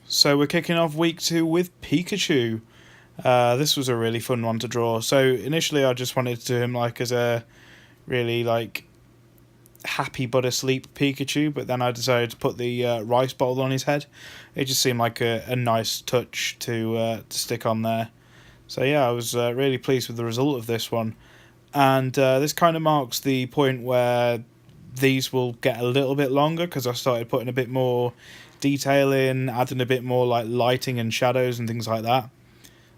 So we're kicking off week 2 with Pikachu. This was a really fun one to draw. So initially I just wanted to do him like as a really like happy but asleep Pikachu, but then I decided to put the rice bowl on his head. It just seemed like a nice touch to stick on there. So yeah, I was really pleased with the result of this one. And this kind of marks the point where these will get a little bit longer because I started putting a bit more detail in, adding a bit more like lighting and shadows and things like that.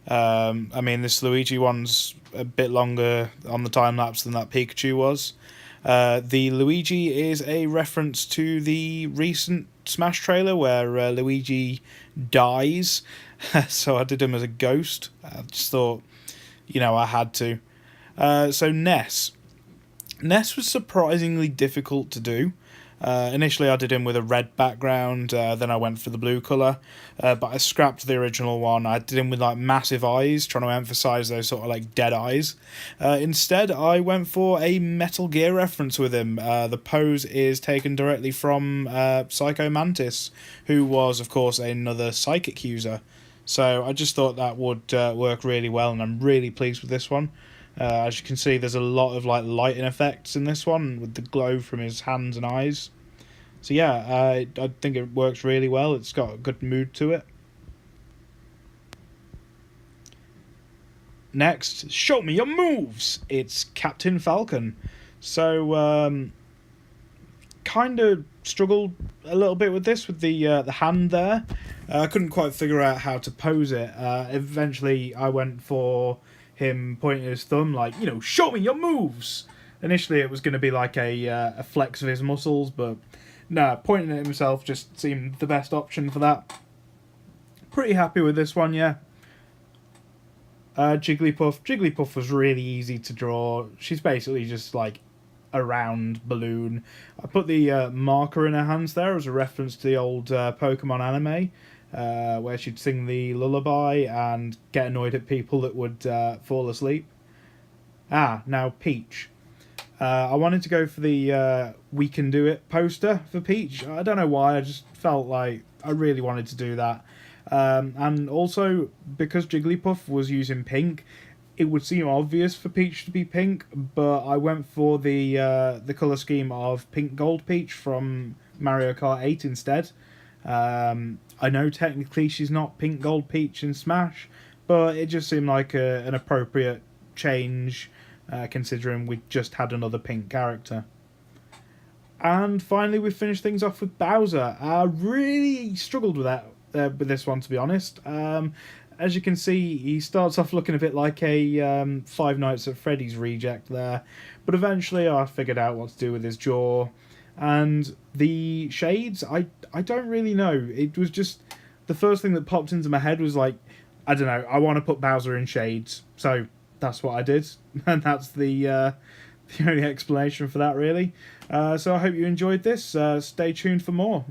I mean, this Luigi one's a bit longer on the time lapse than that Pikachu was. The Luigi is a reference to the recent Smash trailer where Luigi dies, so I did him as a ghost. I just thought, I had to. So Ness. Ness was surprisingly difficult to do. Initially I did him with a red background, then I went for the blue colour, but I scrapped the original one. I did him with like massive eyes, trying to emphasise those sort of like dead eyes. Instead I went for a Metal Gear reference with him. The pose is taken directly from Psycho Mantis, who was of course another psychic user. So I just thought that would work really well, and I'm really pleased with this one. As you can see, there's a lot of like lighting effects in this one with the glow from his hands and eyes. So yeah, I think it works really well. It's got a good mood to it. Next, show me your moves. It's Captain Falcon. So kind of struggled a little bit with this with the hand there. I couldn't quite figure out how to pose it. Eventually, I went for him pointing his thumb like, show me your moves. Initially it was going to be like a flex of his muscles, but no, pointing at himself just seemed the best option for that. Pretty happy with this one, yeah. Jigglypuff was really easy to draw. She's basically just like a round balloon. I put the marker in her hands there as a reference to the old Pokemon anime, where she'd sing the lullaby and get annoyed at people that would fall asleep. Now Peach. I wanted to go for the We Can Do It poster for Peach. I don't know why, I just felt like I really wanted to do that. And also, because Jigglypuff was using pink, it would seem obvious for Peach to be pink, but I went for the colour scheme of Pink Gold Peach from Mario Kart 8 instead. I know technically she's not Pink Gold Peach in Smash, but it just seemed like an appropriate change, considering we just had another pink character. And finally, we finished things off with Bowser. I really struggled with with this one, to be honest. As you can see, he starts off looking a bit like a Five Nights at Freddy's reject there, but eventually I figured out what to do with his jaw. And the shades, I don't really know. It was just the first thing that popped into my head was like, I don't know, I want to put Bowser in shades. So that's what I did. And that's the only explanation for that, really. So I hope you enjoyed this. Stay tuned for more.